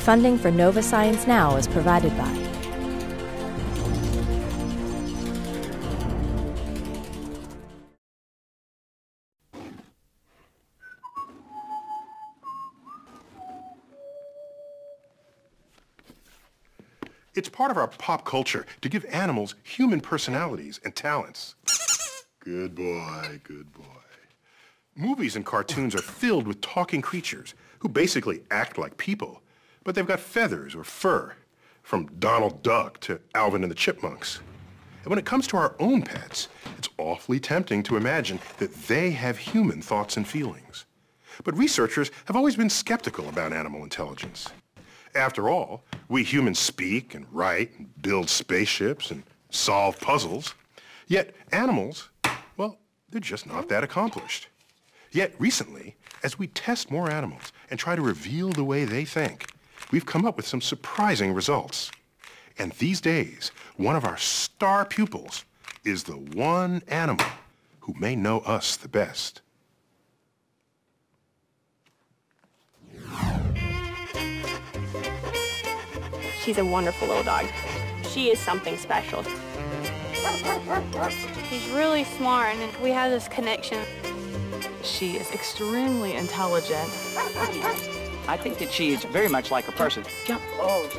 Funding for Nova Science Now is provided by It's part of our pop culture to give animals human personalities and talents. Good boy, good boy. Movies and cartoons are filled with talking creatures who basically act like people, but they've got feathers or fur, from Donald Duck to Alvin and the Chipmunks. And when it comes to our own pets, it's awfully tempting to imagine that they have human thoughts and feelings. But researchers have always been skeptical about animal intelligence. After all, we humans speak and write and build spaceships and solve puzzles. Yet animals, well, they're just not that accomplished. Yet recently, as we test more animals and try to reveal the way they think, we've come up with some surprising results. And these days, one of our star pupils is the one animal who may know us the best. She's a wonderful little dog. She is something special. She's really smart, and we have this connection. She is extremely intelligent. I think that she is very much like a person. Jump. Oh.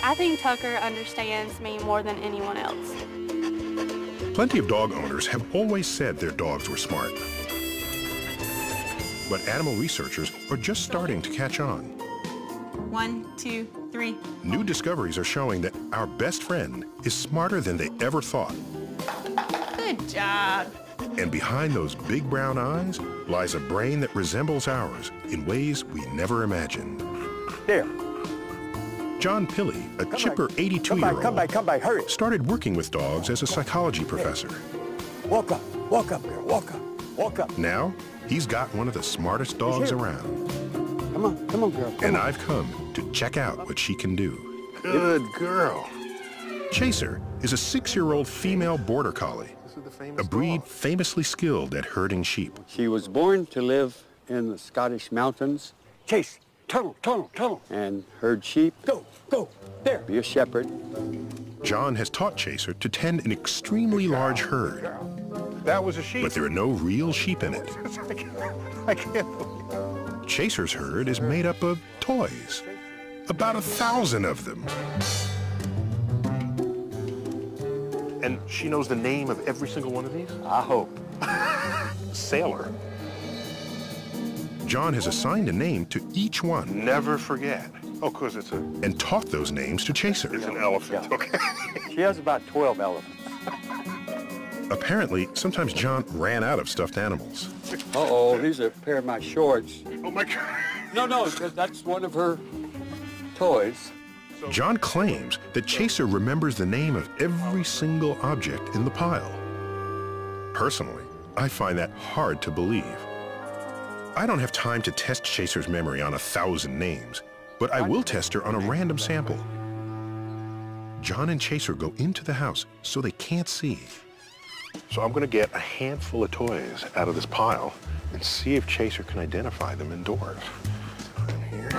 I think Tucker understands me more than anyone else. Plenty of dog owners have always said their dogs were smart. But animal researchers are just starting to catch on. 1, 2, 3. New discoveries are showing that our best friend is smarter than they ever thought. Good job. And behind those big brown eyes lies a brain that resembles ours in ways we never imagined. There. John Pilley, a chipper 82-year-old, Come back, hurry. started working with dogs as a psychology professor. Walk up, girl, walk up. Now, he's got one of the smartest dogs around. Come on, girl. And I've come to check out what she can do. Good girl. Chaser is a 6-year-old female border collie, a breed famously skilled at herding sheep. She was born to live in the Scottish mountains. Chase, tunnel. And herd sheep. Go, there. Be a shepherd. John has taught Chaser to tend an extremely large herd. That was a sheep. But there are no real sheep in it. I can't believe it. Chaser's herd is made up of toys. About 1,000 of them. And she knows the name of every single one of these? I hope. Sailor. John has assigned a name to each one. Never forget. Oh, because it's a... And taught those names to Chaser. It's an elephant, Yeah. okay. She has about 12 elephants. Apparently, sometimes John ran out of stuffed animals. Uh-oh, these are a pair of my shorts. Oh, my God. No, because that's one of her toys. John claims that Chaser remembers the name of every single object in the pile. Personally, I find that hard to believe. I don't have time to test Chaser's memory on 1,000 names, but I will test her on a random sample. John and Chaser go into the house so they can't see. So I'm going to get a handful of toys out of this pile and see if Chaser can identify them indoors. Here.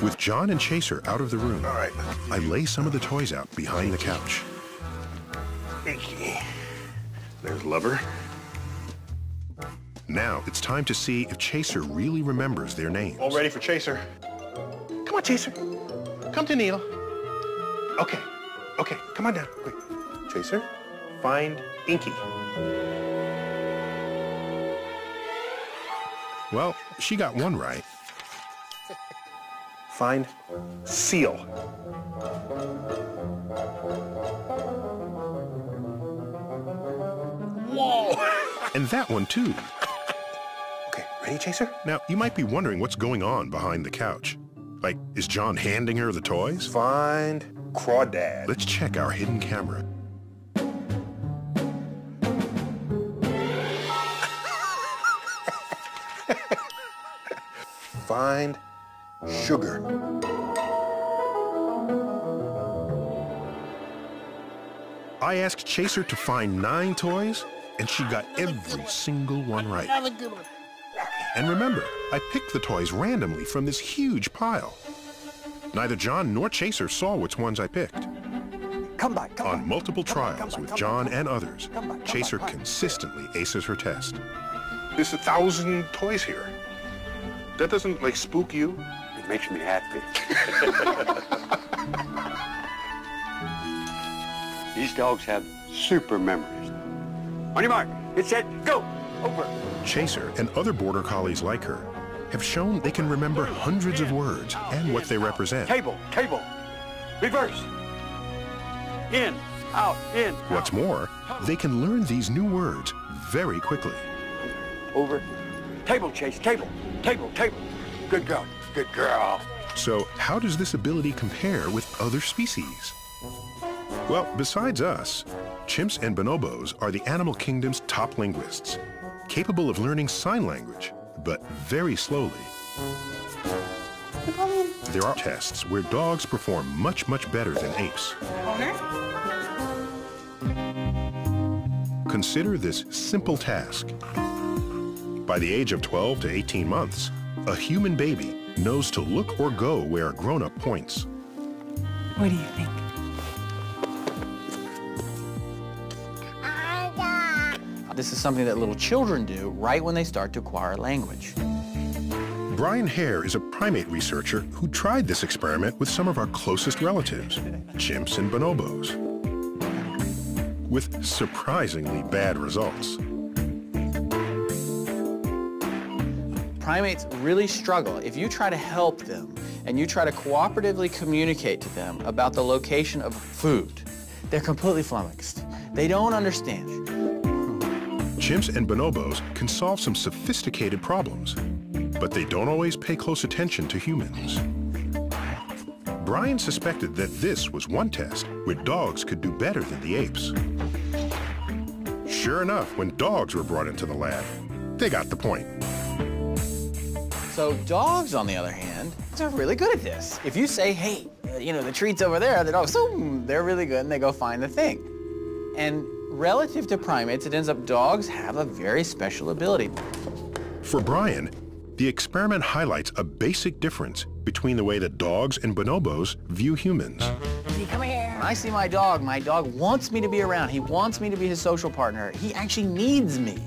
With John and Chaser out of the room, all right, I lay some of the toys out behind the couch. Inky. There's Lover. Now it's time to see if Chaser really remembers their names. All ready for Chaser. Come on, Chaser. Come to Neil. Okay, come on down. Quick. Chaser, find Inky. Well, she got one right. Find Seal. Whoa! And that one, too. Okay, ready, Chaser? Now, you might be wondering what's going on behind the couch. Like, is John handing her the toys? Find Crawdad. Let's check our hidden camera. Find Sugar. I asked Chaser to find 9 toys, and she got every single one right. And remember, I picked the toys randomly from this huge pile. Neither John nor Chaser saw which ones I picked. Come back, come On back. multiple Come back, trials come with back, John come back. and others, Come back, come Chaser back, come back. consistently aces her test. There's 1,000 toys here. That doesn't, like, spook you? It makes me happy. These dogs have super memories. On your mark, get set, go! Over. Chaser and other border collies like her have shown they can remember hundreds of words and what they represent. Table, table. Reverse. In, out, in. What's more, they can learn these new words very quickly. Over. Table, Chase, table, table, table. Good girl, good girl. So how does this ability compare with other species? Well, besides us, chimps and bonobos are the animal kingdom's top linguists, capable of learning sign language, but very slowly. There are tests where dogs perform much, much better than apes. Owner? Consider this simple task. By the age of 12 to 18 months, a human baby knows to look or go where a grown-up points. What do you think? This is something that little children do right when they start to acquire language. Brian Hare is a primate researcher who tried this experiment with some of our closest relatives, chimps and bonobos, with surprisingly bad results. Primates really struggle. If you try to help them and you try to cooperatively communicate to them about the location of food, they're completely flummoxed. They don't understand. Chimps and bonobos can solve some sophisticated problems, but they don't always pay close attention to humans. Brian suspected that this was one test where dogs could do better than the apes. Sure enough, when dogs were brought into the lab, they got the point. So dogs, on the other hand, are really good at this. If you say, hey, you know, the treat's over there, the dogs, they're really good, and they go find the thing. And relative to primates, it ends up dogs have a very special ability. For Brian, the experiment highlights a basic difference between the way that dogs and bonobos view humans. Come here. When I see my dog wants me to be around. He wants me to be his social partner. He actually needs me.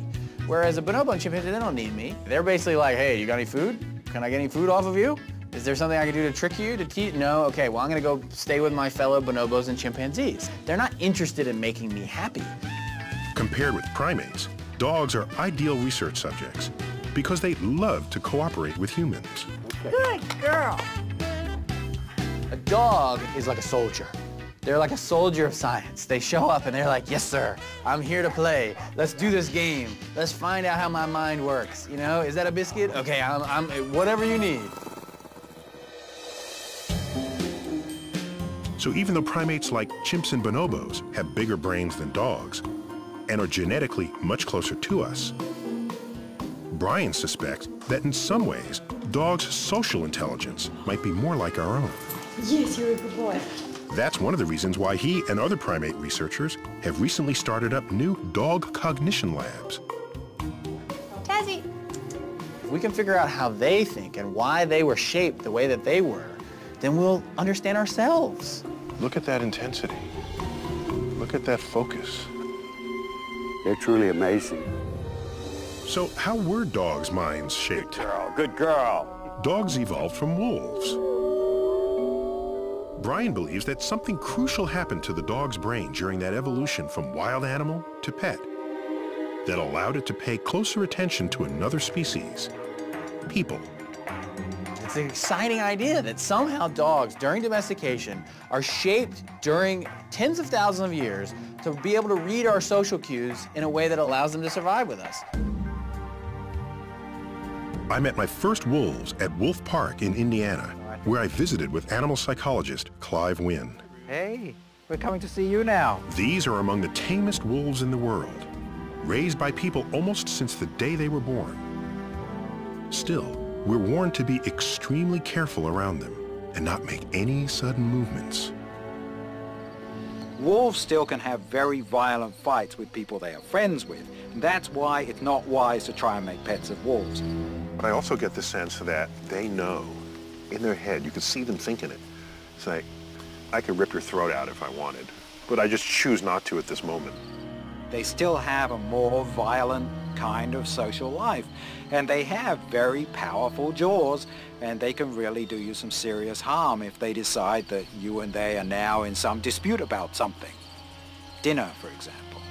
Whereas a bonobo and chimpanzee, they don't need me. They're basically like, hey, you got any food? Can I get any food off of you? Is there something I can do to trick you, to teach? No, okay, well, I'm gonna go stay with my fellow bonobos and chimpanzees. They're not interested in making me happy. Compared with primates, dogs are ideal research subjects because they love to cooperate with humans. Good girl. A dog is like a soldier. They're like a soldier of science. They show up and they're like, yes, sir, I'm here to play. Let's do this game. Let's find out how my mind works. You know, is that a biscuit? Okay, I'm whatever you need. So even though primates like chimps and bonobos have bigger brains than dogs and are genetically much closer to us, Brian suspects that in some ways, dogs' social intelligence might be more like our own. Yes, you're a good boy. That's one of the reasons why he and other primate researchers have recently started up new dog cognition labs. Tazzy. If we can figure out how they think and why they were shaped the way that they were, then we'll understand ourselves. Look at that intensity. Look at that focus. They're truly amazing. So how were dogs' minds shaped? Girl, good girl. Dogs evolved from wolves. Brian believes that something crucial happened to the dog's brain during that evolution from wild animal to pet that allowed it to pay closer attention to another species, people. It's an exciting idea that somehow dogs, during domestication, are shaped during tens of thousands of years to be able to read our social cues in a way that allows them to survive with us. I met my first wolves at Wolf Park in Indiana, where I visited with animal psychologist Clive Wynn. Hey, we're coming to see you now. These are among the tamest wolves in the world, raised by people almost since the day they were born. Still, we're warned to be extremely careful around them and not make any sudden movements. Wolves still can have very violent fights with people they are friends with, and that's why it's not wise to try and make pets of wolves. But I also get the sense that they know in their head. You can see them thinking it. It's like, I could rip your throat out if I wanted, but I just choose not to at this moment. They still have a more violent kind of social life, and they have very powerful jaws, and they can really do you some serious harm if they decide that you and they are now in some dispute about something. Dinner, for example.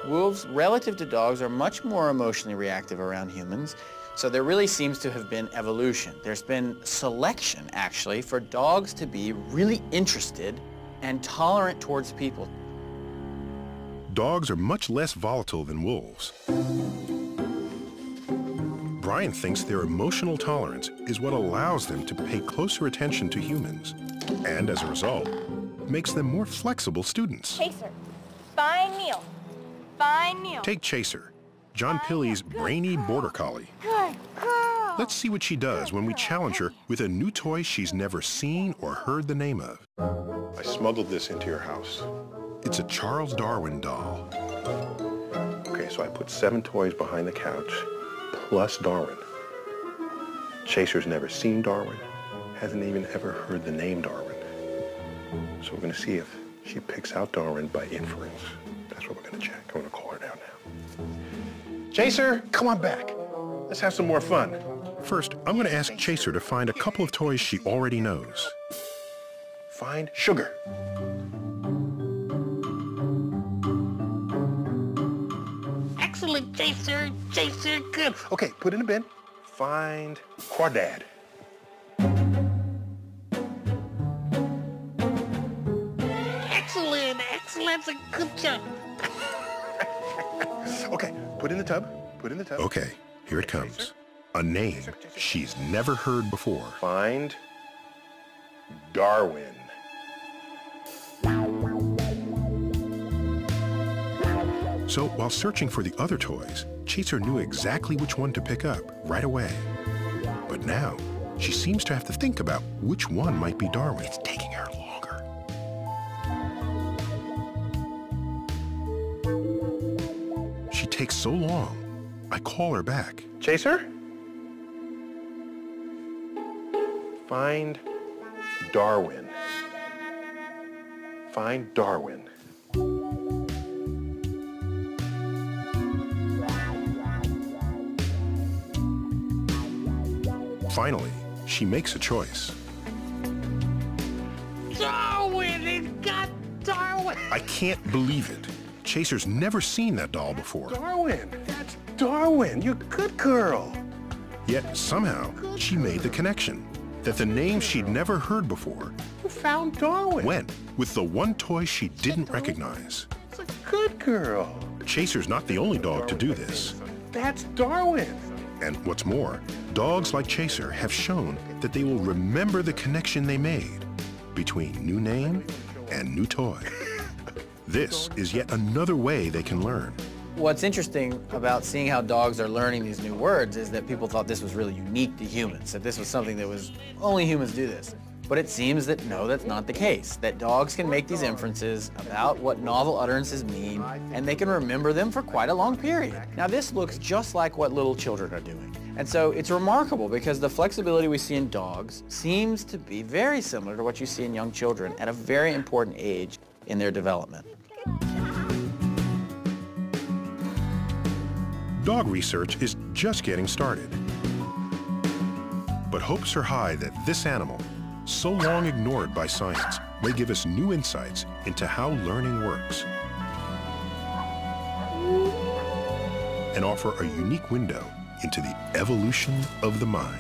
Wolves, relative to dogs, are much more emotionally reactive around humans, so there really seems to have been evolution. There's been selection, actually, for dogs to be really interested and tolerant towards people. Dogs are much less volatile than wolves. Brian thinks their emotional tolerance is what allows them to pay closer attention to humans, and as a result, makes them more flexible students. Chaser, fine meal. Fine meal. Take Chaser, John Pilley's brainy border collie. Good girl. Let's see what she does when we challenge her with a new toy she's never seen or heard the name of. I smuggled this into your house. It's a Charles Darwin doll. Okay, so I put 7 toys behind the couch, plus Darwin. Chaser's never seen Darwin, hasn't even ever heard the name Darwin. So we're gonna see if she picks out Darwin by inference. That's what we're gonna check. I'm gonna call her down now. Chaser, come on back. Let's have some more fun. First, I'm gonna ask Chaser to find a couple of toys she already knows. Find Sugar. Excellent, Chaser. Chaser, good. Okay, put in a bin. Find Crawdad. Excellent, excellent, good job. Okay, put in the tub. Put in the tub. Okay, here it comes. A name she's never heard before. Find Darwin. So while searching for the other toys, Chaser knew exactly which one to pick up right away. But now, she seems to have to think about which one might be Darwin. It's taking her longer. She takes so long, I call her back. Chaser? Find Darwin. Find Darwin. Finally, she makes a choice. Darwin! It got Darwin! I can't believe it. Chaser's never seen that doll before. Darwin! That's Darwin! You good girl! Yet somehow, she made the connection that the name she'd never heard before You found Darwin! went with the one toy she didn't recognize. It's a good girl! Chaser's not the only dog to do this. That's Darwin! And what's more, dogs like Chaser have shown that they will remember the connection they made between new name and new toy. This is yet another way they can learn. What's interesting about seeing how dogs are learning these new words is that people thought this was really unique to humans, that this was something that was, only humans do this. But it seems that no, that's not the case, that dogs can make these inferences about what novel utterances mean, and they can remember them for quite a long period. Now this looks just like what little children are doing. And so it's remarkable because the flexibility we see in dogs seems to be very similar to what you see in young children at a very important age in their development. Dog research is just getting started. But hopes are high that this animal, so long ignored by science, may give us new insights into how learning works and offer a unique window into the evolution of the mind.